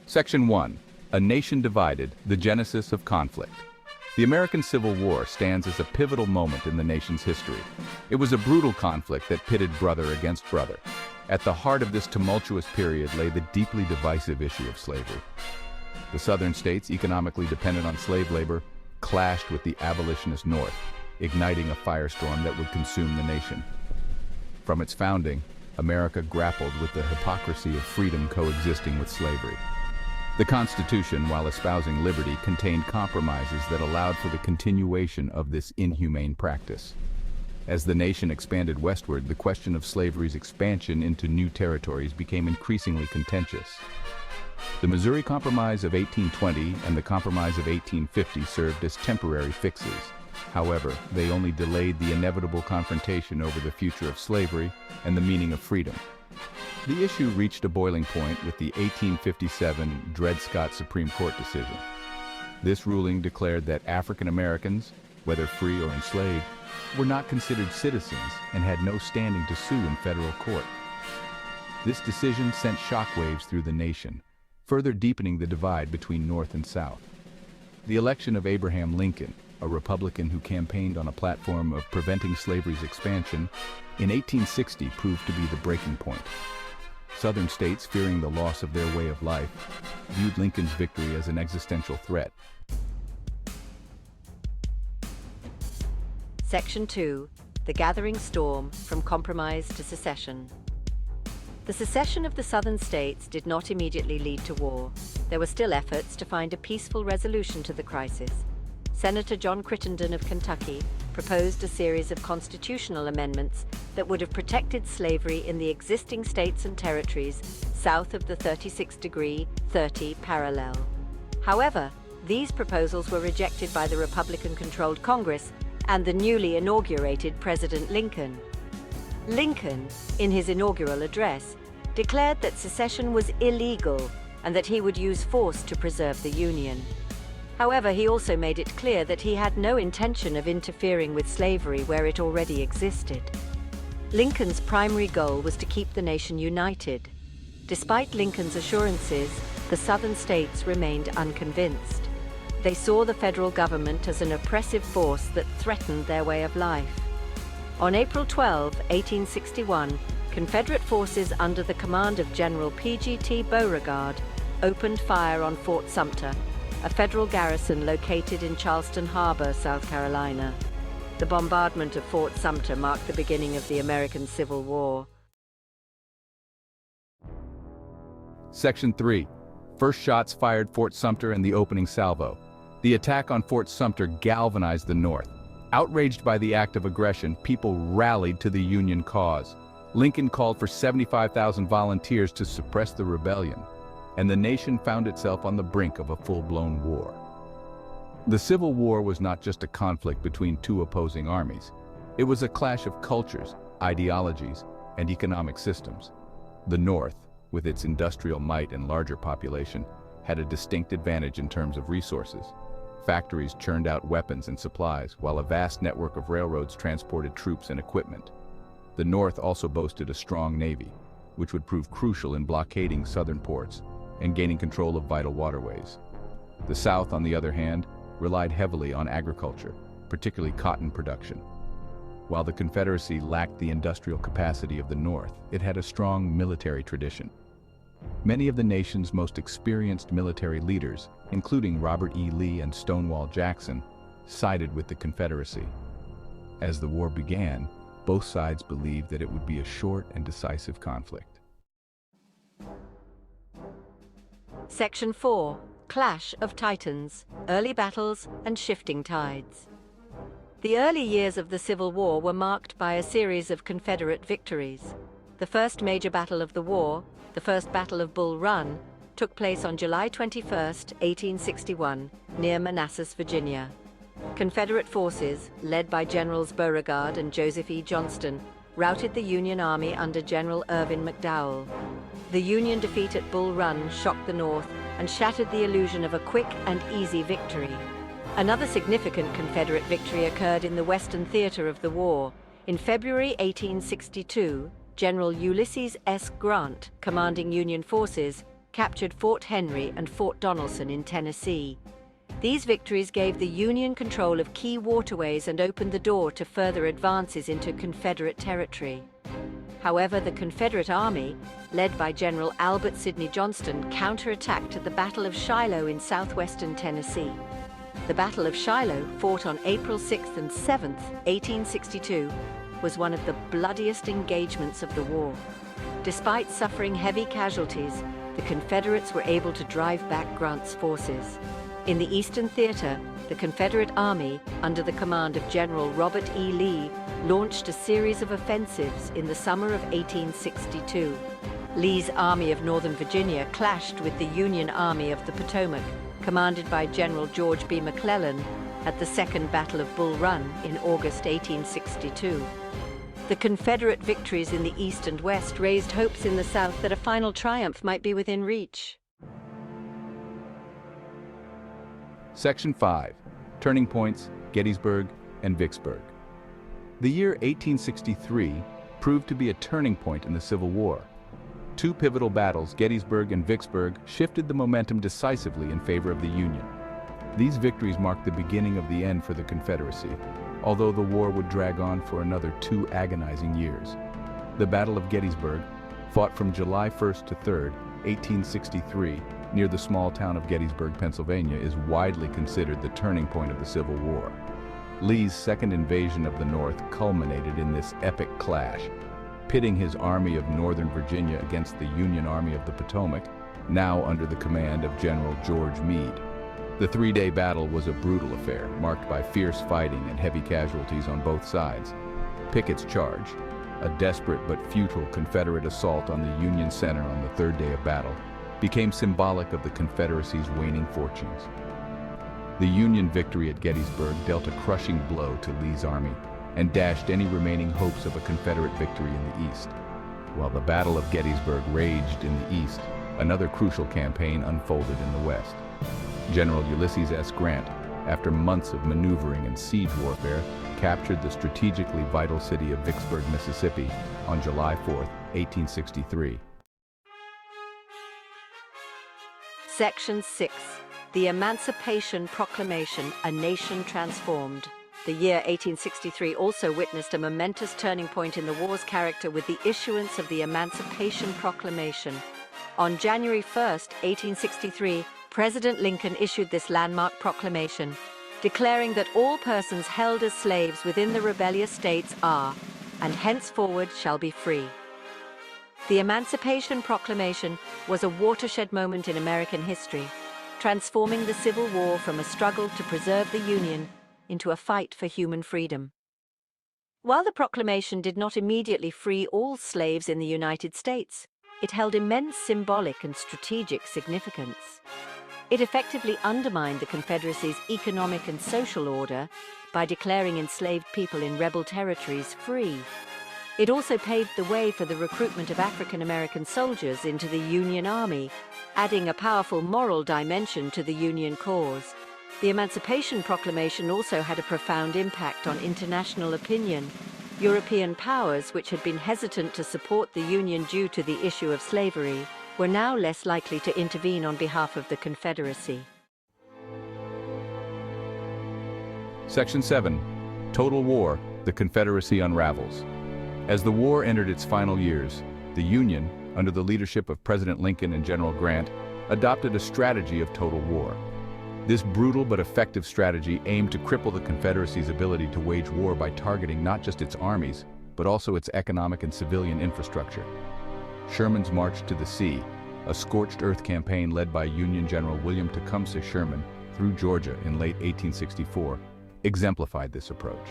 Section 1. A Nation Divided, the Genesis of Conflict. The American Civil War stands as a pivotal moment in the nation's history. It was a brutal conflict that pitted brother against brother. At the heart of this tumultuous period lay the deeply divisive issue of slavery. The Southern states, economically dependent on slave labor, clashed with the abolitionist North, igniting a firestorm that would consume the nation. From its founding, America grappled with the hypocrisy of freedom coexisting with slavery. The Constitution, while espousing liberty, contained compromises that allowed for the continuation of this inhumane practice. As the nation expanded westward, the question of slavery's expansion into new territories became increasingly contentious. The Missouri Compromise of 1820 and the Compromise of 1850 served as temporary fixes. However, they only delayed the inevitable confrontation over the future of slavery and the meaning of freedom. The issue reached a boiling point with the 1857 Dred Scott Supreme Court decision. This ruling declared that African Americans, whether free or enslaved, were not considered citizens and had no standing to sue in federal court. This decision sent shockwaves through the nation, further deepening the divide between North and South. The election of Abraham Lincoln, a Republican who campaigned on a platform of preventing slavery's expansion, in 1860 proved to be the breaking point. Southern states, fearing the loss of their way of life, viewed Lincoln's victory as an existential threat. Section 2. The Gathering Storm, from Compromise to Secession. The secession of the Southern states did not immediately lead to war. There were still efforts to find a peaceful resolution to the crisis. Senator John Crittenden of Kentucky proposed a series of constitutional amendments that would have protected slavery in the existing states and territories south of the 36° 30 parallel. However, these proposals were rejected by the Republican-controlled Congress and the newly inaugurated President Lincoln. Lincoln, in his inaugural address, declared that secession was illegal and that he would use force to preserve the Union. However, he also made it clear that he had no intention of interfering with slavery where it already existed. Lincoln's primary goal was to keep the nation united. Despite Lincoln's assurances, the Southern states remained unconvinced. They saw the federal government as an oppressive force that threatened their way of life. On April 12, 1861, Confederate forces under the command of General P.G.T. Beauregard opened fire on Fort Sumter, a federal garrison located in Charleston Harbor, South Carolina. The bombardment of Fort Sumter marked the beginning of the American Civil War. Section 3. First shots fired Fort Sumter and the opening salvo. The attack on Fort Sumter galvanized the North. Outraged by the act of aggression, people rallied to the Union cause. Lincoln called for 75,000 volunteers to suppress the rebellion, and the nation found itself on the brink of a full-blown war. The Civil War was not just a conflict between two opposing armies. It was a clash of cultures, ideologies, and economic systems. The North, with its industrial might and larger population, had a distinct advantage in terms of resources. Factories churned out weapons and supplies, while a vast network of railroads transported troops and equipment. The North also boasted a strong navy, which would prove crucial in blockading southern ports and gaining control of vital waterways. The South, on the other hand, relied heavily on agriculture, particularly cotton production. While the Confederacy lacked the industrial capacity of the North, it had a strong military tradition. Many of the nation's most experienced military leaders, including Robert E. Lee and Stonewall Jackson, sided with the Confederacy. As the war began, both sides believed that it would be a short and decisive conflict. Section 4. Clash of Titans, Early Battles and Shifting Tides. The early years of the Civil War were marked by a series of Confederate victories. The first major battle of the war, the First Battle of Bull Run, took place on July 21, 1861, near Manassas, Virginia. Confederate forces, led by Generals Beauregard and Joseph E. Johnston, routed the Union Army under General Irvin McDowell. The Union defeat at Bull Run shocked the North and shattered the illusion of a quick and easy victory. Another significant Confederate victory occurred in the Western theater of the war. In February 1862, General Ulysses S. Grant, commanding Union forces, captured Fort Henry and Fort Donelson in Tennessee. These victories gave the Union control of key waterways and opened the door to further advances into Confederate territory. However, the Confederate Army, led by General Albert Sidney Johnston, counterattacked at the Battle of Shiloh in southwestern Tennessee. The Battle of Shiloh, fought on April 6th and 7th, 1862, was one of the bloodiest engagements of the war. Despite suffering heavy casualties, the Confederates were able to drive back Grant's forces. In the Eastern Theater, the Confederate Army, under the command of General Robert E. Lee, launched a series of offensives in the summer of 1862. Lee's Army of Northern Virginia clashed with the Union Army of the Potomac, commanded by General George B. McClellan, at the Second Battle of Bull Run in August 1862. The Confederate victories in the East and West raised hopes in the South that a final triumph might be within reach. Section 5. Turning Points, Gettysburg and Vicksburg. The year 1863 proved to be a turning point in the Civil War. Two pivotal battles, Gettysburg and Vicksburg, shifted the momentum decisively in favor of the Union. These victories marked the beginning of the end for the Confederacy, although the war would drag on for another 2 agonizing years. The Battle of Gettysburg, fought from July 1st to 3rd, 1863, near the small town of Gettysburg, Pennsylvania, is widely considered the turning point of the Civil War. Lee's second invasion of the North culminated in this epic clash, pitting his Army of Northern Virginia against the Union Army of the Potomac, now under the command of General George Meade. The 3-day battle was a brutal affair, marked by fierce fighting and heavy casualties on both sides. Pickett's charge, a desperate but futile Confederate assault on the Union center on the 3rd day of battle, became symbolic of the Confederacy's waning fortunes. The Union victory at Gettysburg dealt a crushing blow to Lee's army and dashed any remaining hopes of a Confederate victory in the East. While the Battle of Gettysburg raged in the East, another crucial campaign unfolded in the West. General Ulysses S. Grant, after months of maneuvering and siege warfare, captured the strategically vital city of Vicksburg, Mississippi on July 4, 1863. Section 6. The Emancipation Proclamation, A Nation Transformed. The year 1863 also witnessed a momentous turning point in the war's character with the issuance of the Emancipation Proclamation. On January 1, 1863, President Lincoln issued this landmark proclamation, declaring that all persons held as slaves within the rebellious states are, and henceforward shall be free. The Emancipation Proclamation was a watershed moment in American history, transforming the Civil War from a struggle to preserve the Union into a fight for human freedom. While the proclamation did not immediately free all slaves in the United States, it held immense symbolic and strategic significance. It effectively undermined the Confederacy's economic and social order by declaring enslaved people in rebel territories free. It also paved the way for the recruitment of African American soldiers into the Union Army, adding a powerful moral dimension to the Union cause. The Emancipation Proclamation also had a profound impact on international opinion. European powers, which had been hesitant to support the Union due to the issue of slavery, were now less likely to intervene on behalf of the Confederacy. Section 7. Total War, the Confederacy unravels. As the war entered its final years, the Union, under the leadership of President Lincoln and General Grant, adopted a strategy of total war. This brutal but effective strategy aimed to cripple the Confederacy's ability to wage war by targeting not just its armies, but also its economic and civilian infrastructure. Sherman's March to the Sea, a scorched earth campaign led by Union General William Tecumseh Sherman through Georgia in late 1864, exemplified this approach.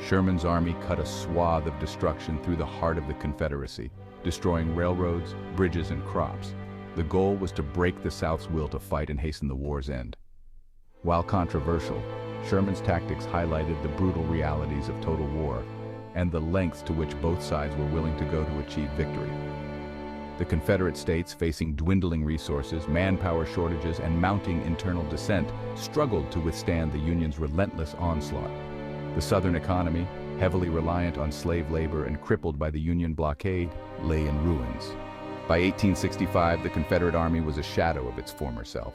Sherman's army cut a swath of destruction through the heart of the Confederacy, destroying railroads, bridges, and crops. The goal was to break the South's will to fight and hasten the war's end. While controversial, Sherman's tactics highlighted the brutal realities of total war and the lengths to which both sides were willing to go to achieve victory. The Confederate states, facing dwindling resources, manpower shortages, and mounting internal dissent, struggled to withstand the Union's relentless onslaught. The Southern economy, heavily reliant on slave labor and crippled by the Union blockade, lay in ruins. By 1865, the Confederate Army was a shadow of its former self.